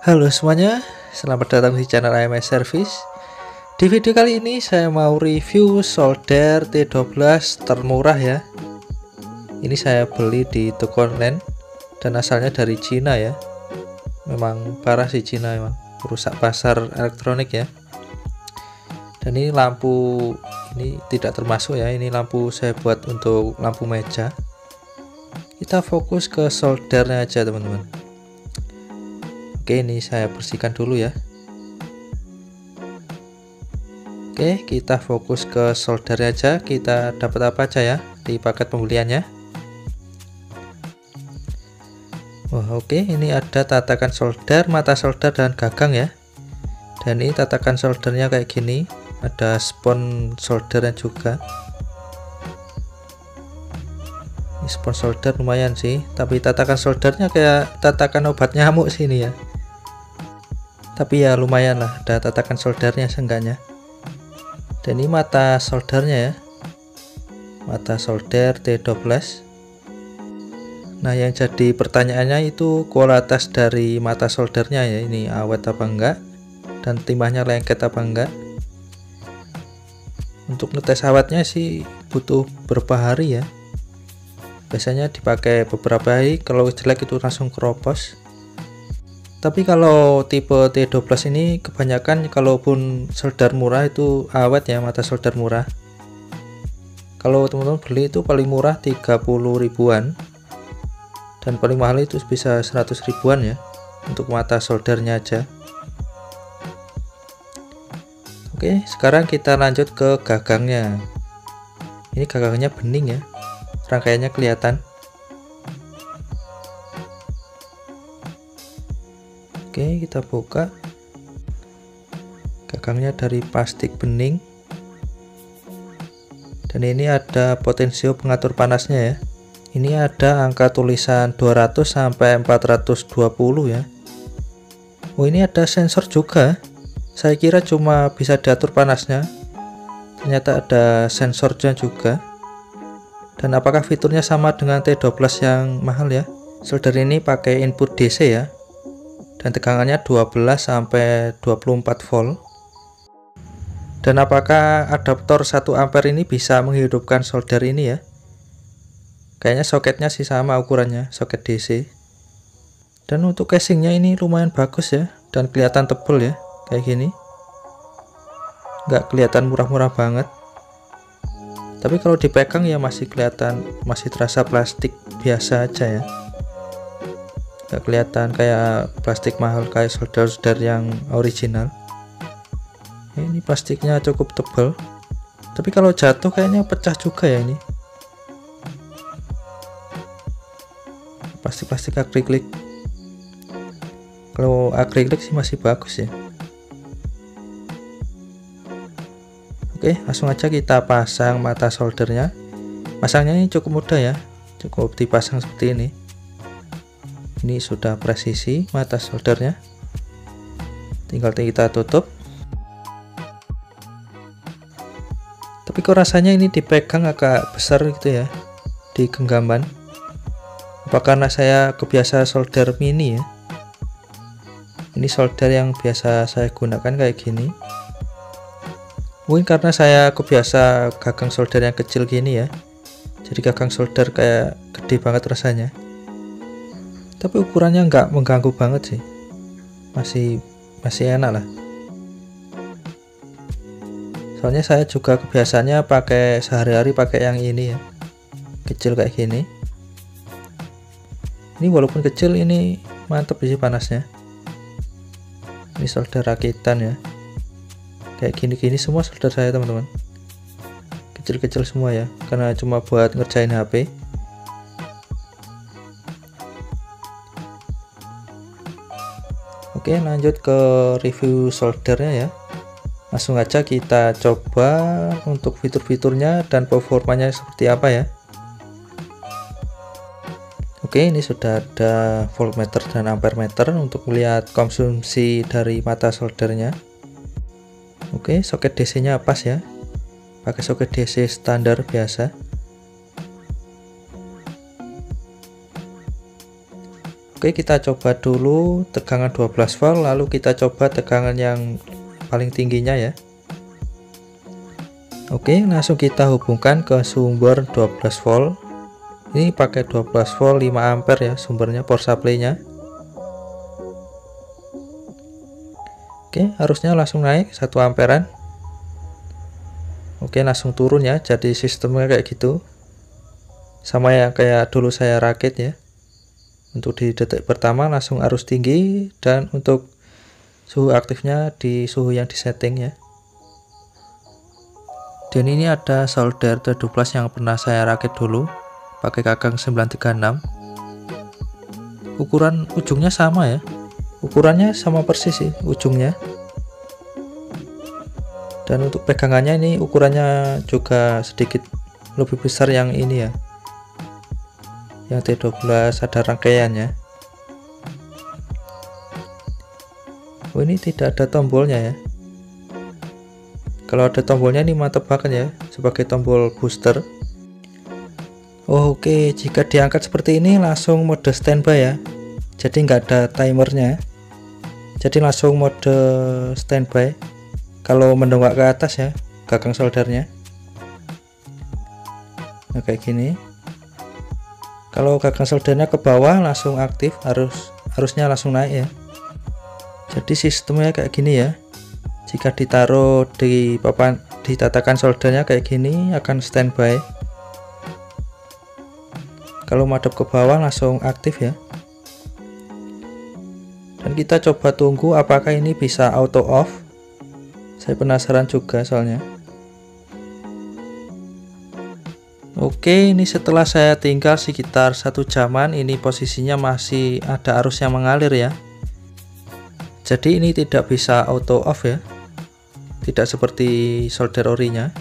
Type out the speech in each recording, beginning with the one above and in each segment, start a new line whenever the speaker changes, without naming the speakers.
Halo semuanya, selamat datang di channel AMS Service. Di video kali ini saya mau review solder T12 termurah ya. Ini saya beli di toko online dan asalnya dari Cina ya. Memang parah sih Cina, memang rusak pasar elektronik ya. Dan ini lampu ini tidak termasuk ya, ini lampu saya buat untuk lampu meja. Kita fokus ke soldernya aja teman-teman. Oke, ini saya bersihkan dulu ya. Oke, kita fokus ke solder aja. Kita dapat apa aja ya di paket pembeliannya. Wah, oke, ini ada tatakan solder, mata solder, dan gagang ya. Dan ini tatakan soldernya kayak gini. Ada spon soldernya juga. Ini spon solder lumayan sih, tapi tatakan soldernya kayak tatakan obat nyamuk sini ya. Tapi ya lumayan lah, ada tatakan soldernya seenggaknya. Dan ini mata soldernya ya, mata solder T12. Nah, yang jadi pertanyaannya itu kualitas dari mata soldernya ya, ini awet apa enggak, dan timbahnya lengket apa enggak. Untuk ngetes awetnya sih butuh beberapa hari ya, biasanya dipakai beberapa hari, kalau jelek itu langsung keropos. Tapi kalau tipe T12 ini kebanyakan kalaupun solder murah itu awet ya, mata solder murah. Kalau teman-teman beli itu paling murah 30 ribuan dan paling mahal itu bisa 100 ribuan ya untuk mata soldernya aja. Oke, sekarang kita lanjut ke gagangnya. Ini gagangnya bening ya, rangkaiannya kelihatan. Oke, kita buka. Gagangnya dari plastik bening. Dan ini ada potensio pengatur panasnya ya. Ini ada angka tulisan 200 sampai 420 ya. Oh, ini ada sensor juga. Saya kira cuma bisa diatur panasnya. Ternyata ada sensornya juga. Dan apakah fiturnya sama dengan T12 yang mahal ya? Solder ini pakai input DC ya. Dan tegangannya 12 sampai 24 volt. Dan apakah adaptor 1 ampere ini bisa menghidupkan solder ini ya? Kayaknya soketnya sih sama ukurannya, soket DC. Dan untuk casingnya ini lumayan bagus ya, dan kelihatan tebal ya, kayak gini. Nggak kelihatan murah-murah banget. Tapi kalau dipegang ya masih kelihatan, masih terasa plastik biasa aja ya. Nggak kelihatan kayak plastik mahal kayak solder-solder yang original. Ini plastiknya cukup tebal, tapi kalau jatuh kayaknya pecah juga ya ini. Plastik akrilik. Kalau akrilik sih masih bagus ya. Oke, langsung aja kita pasang mata soldernya. Pasangnya ini cukup mudah ya, cukup dipasang seperti ini. Ini sudah presisi mata soldernya, tinggal kita tutup. Tapi kok rasanya ini dipegang agak besar gitu ya di genggaman. Apa karena saya kebiasa solder mini ya? Ini solder yang biasa saya gunakan kayak gini. Mungkin karena saya kebiasa gagang solder yang kecil gini ya, jadi gagang solder kayak gede banget rasanya. Tapi ukurannya nggak mengganggu banget sih, masih enak lah. Soalnya saya juga kebiasaannya pakai sehari-hari pakai yang ini ya, kecil kayak gini. Ini walaupun kecil ini mantap sih panasnya. Ini solder rakitan ya, kayak gini-gini semua solder saya teman-teman, kecil-kecil semua ya, karena cuma buat ngerjain HP. Oke, lanjut ke review soldernya ya. Langsung aja kita coba untuk fitur-fiturnya dan performanya seperti apa ya. Oke, ini sudah ada voltmeter dan ampermeter untuk melihat konsumsi dari mata soldernya. Oke, soket DC nya pas ya, pakai soket DC standar biasa. Oke, kita coba dulu tegangan 12 volt, lalu kita coba tegangan yang paling tingginya ya. Oke, langsung kita hubungkan ke sumber 12 volt. Ini pakai 12 volt 5 ampere ya sumbernya, power supply-nya. Oke, arusnya langsung naik 1 amperan. Oke, langsung turun ya, jadi sistemnya kayak gitu. Sama yang kayak dulu saya rakit ya. Untuk di detik pertama langsung arus tinggi, dan untuk suhu aktifnya di suhu yang disetting ya. Dan ini ada solder T12 yang pernah saya rakit dulu pakai kakang 936. Ukuran ujungnya sama ya, ukurannya sama persis sih ujungnya. Dan untuk pegangannya ini ukurannya juga sedikit lebih besar yang ini ya, yang T12 ada rangkaiannya. Oh, ini tidak ada tombolnya ya. Kalau ada tombolnya ini mantap banget ya, sebagai tombol booster. Oke, jika diangkat seperti ini langsung mode standby ya, jadi nggak ada timernya, jadi langsung mode standby. Kalau mendongak ke atas ya gagang soldernya, nah kayak gini. Kalau gagang soldernya ke bawah langsung aktif, arusnya langsung naik ya. Jadi sistemnya kayak gini ya. Jika ditaruh di papan, ditatakan soldernya kayak gini akan standby. Kalau madep ke bawah langsung aktif ya. Dan kita coba tunggu apakah ini bisa auto off. Saya penasaran juga soalnya. Oke, ini setelah saya tinggal sekitar 1 jaman, ini posisinya masih ada arus yang mengalir ya. Jadi ini tidak bisa auto off ya, tidak seperti solder orinya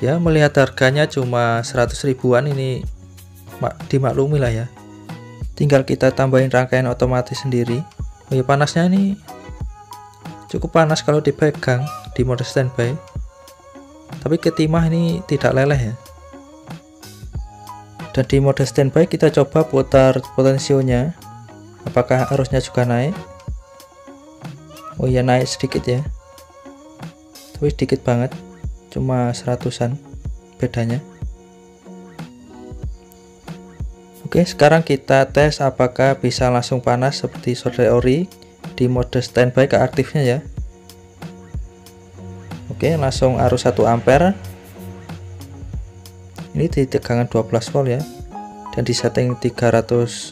ya. Melihat harganya cuma 100 ribuan, ini dimaklumi lah ya, tinggal kita tambahin rangkaian otomatis sendiri. Oh ya, panasnya ini cukup panas kalau dipegang di mode standby, tapi ketimah ini tidak leleh ya. Dan di mode standby kita coba putar potensionya, apakah arusnya juga naik. Oh ya, naik sedikit ya, tapi sedikit banget, cuma 100-an bedanya. Oke, sekarang kita tes apakah bisa langsung panas seperti solder ori di mode standby ke aktifnya ya. Oke, langsung arus 1 ampere. Ini di tegangan 12 volt ya, dan di setting 300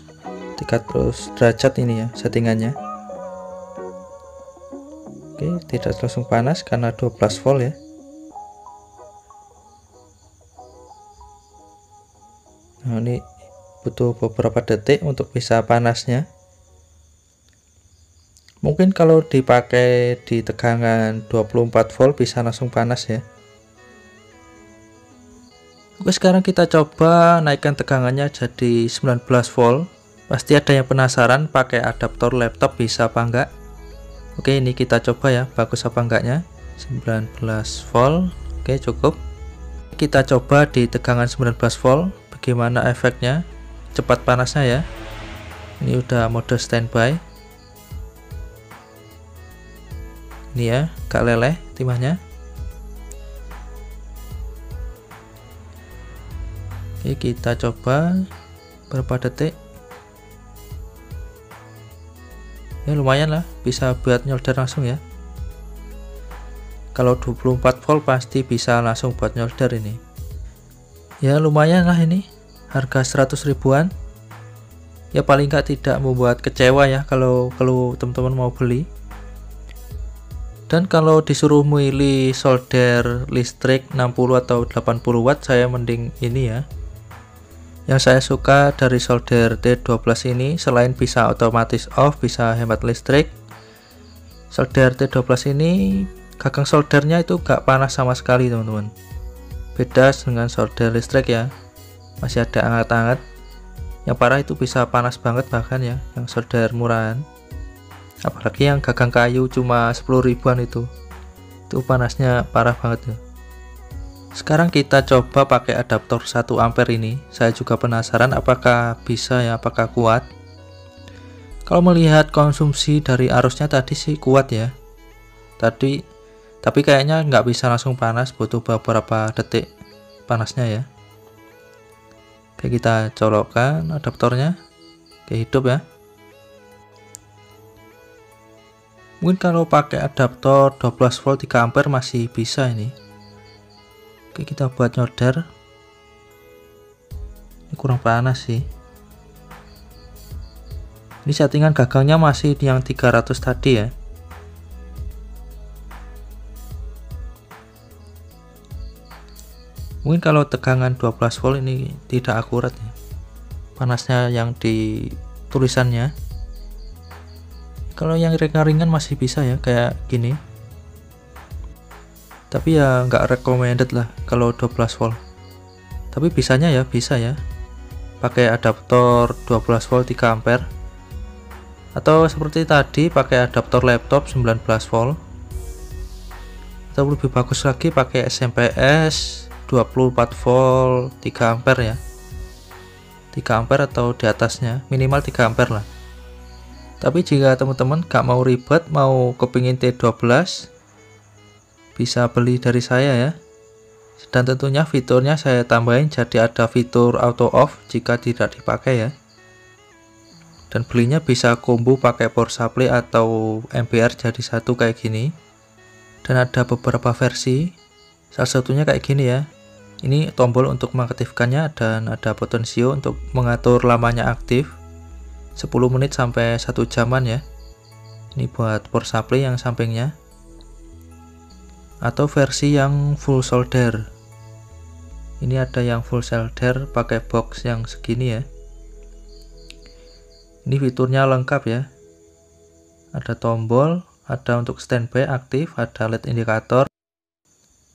derajat ini ya settingannya. Oke, tidak langsung panas karena 12 volt ya. Nah, ini butuh beberapa detik untuk bisa panasnya. Mungkin kalau dipakai di tegangan 24 volt bisa langsung panas ya. Oke, sekarang kita coba naikkan tegangannya jadi 19 volt. Pasti ada yang penasaran pakai adaptor laptop bisa apa enggak. Oke, ini kita coba ya, bagus apa enggaknya. 19 volt. Oke, cukup. Kita coba di tegangan 19 volt, bagaimana efeknya, cepat panasnya ya. Ini udah mode standby. Ini ya, gak leleh timahnya. Oke, kita coba berapa detik. Ya lumayan lah, bisa buat nyolder langsung ya. Kalau 24 volt pasti bisa langsung buat nyolder ini. Ya lumayan lah ini, harga 100 ribuan. Ya paling nggak tidak membuat kecewa ya kalau teman-teman mau beli. Dan kalau disuruh milih solder listrik 60 atau 80 watt, saya mending ini ya. Yang saya suka dari solder T12 ini, selain bisa otomatis off, bisa hemat listrik, solder T12 ini gagang soldernya itu gak panas sama sekali teman-teman. Beda dengan solder listrik ya, masih ada hangat-hangat. Yang parah itu bisa panas banget bahkan ya, yang solder murahan. Apalagi yang gagang kayu cuma 10 ribuan itu panasnya parah banget ya. Sekarang kita coba pakai adaptor 1 ampere ini. Saya juga penasaran apakah bisa ya, apakah kuat. Kalau melihat konsumsi dari arusnya tadi sih kuat ya. Tapi kayaknya nggak bisa langsung panas, butuh beberapa detik panasnya ya. Oke, kita colokkan adaptornya. Oke, hidup ya. Mungkin kalau pakai adaptor 12 volt 3 ampere masih bisa ini. Oke, kita buat nyolder. Ini kurang panas sih. Ini settingan gagangnya masih di yang 300 tadi ya. Mungkin kalau tegangan 12 volt ini tidak akurat ya. Panasnya yang di tulisannya. Kalau yang ringan-ringan masih bisa ya, kayak gini. Tapi ya nggak recommended lah kalau 12 volt. Tapi bisanya ya, bisa ya. Pakai adaptor 12 volt 3 ampere. Atau seperti tadi pakai adaptor laptop 19 volt. Atau lebih bagus lagi pakai SMPS 24 volt 3 ampere ya. 3 ampere atau di atasnya, minimal 3 ampere lah. Tapi jika teman-teman gak mau ribet, mau kepingin T12, bisa beli dari saya ya. Dan tentunya fiturnya saya tambahin, jadi ada fitur auto off jika tidak dipakai ya. Dan belinya bisa combo pakai power supply atau MBR jadi satu kayak gini. Dan ada beberapa versi, salah satunya kayak gini ya. Ini tombol untuk mengaktifkannya dan ada potensio untuk mengatur lamanya aktif 10 menit sampai 1 jaman ya. Ini buat power supply yang sampingnya. Atau versi yang full solder. Ini ada yang full solder pakai box yang segini ya. Ini fiturnya lengkap ya. Ada tombol, ada untuk standby aktif, ada LED indikator,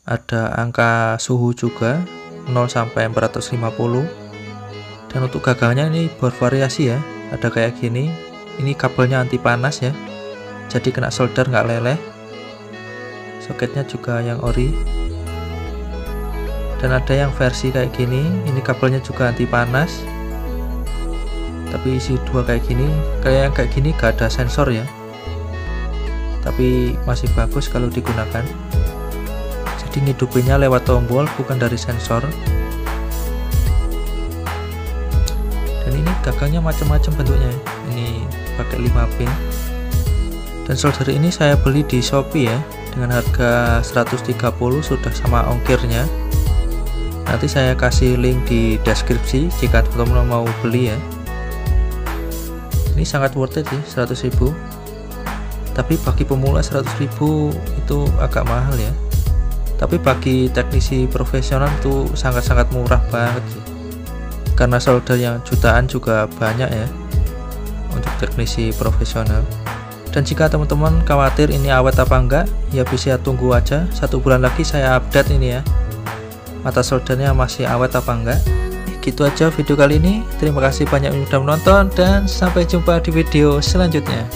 ada angka suhu juga 0 sampai 450. Dan untuk gagangnya ini bervariasi ya. Ada kayak gini. Ini kabelnya anti panas ya. Jadi kena solder nggak leleh. Soketnya juga yang ori. Dan ada yang versi kayak gini. Ini kabelnya juga anti panas. Tapi isi dua kayak gini, kayak gini gak ada sensor ya. Tapi masih bagus kalau digunakan. Jadi ngidupinnya lewat tombol, bukan dari sensor. Dan ini gagangnya macam-macam bentuknya. Ini pakai 5 pin. Dan solder ini saya beli di Shopee ya, dengan harga 130 sudah sama ongkirnya. Nanti saya kasih link di deskripsi jika teman-teman mau beli ya. Ini sangat worth it sih, 100.000. Tapi bagi pemula 100.000 itu agak mahal ya. Tapi bagi teknisi profesional itu sangat-sangat murah banget sih. Karena solder yang jutaan juga banyak ya untuk teknisi profesional. Dan jika teman-teman khawatir ini awet apa enggak, ya bisa tunggu aja 1 bulan lagi saya update ini ya, mata soldernya masih awet apa enggak. Gitu aja video kali ini. Terima kasih banyak yang sudah menonton dan sampai jumpa di video selanjutnya.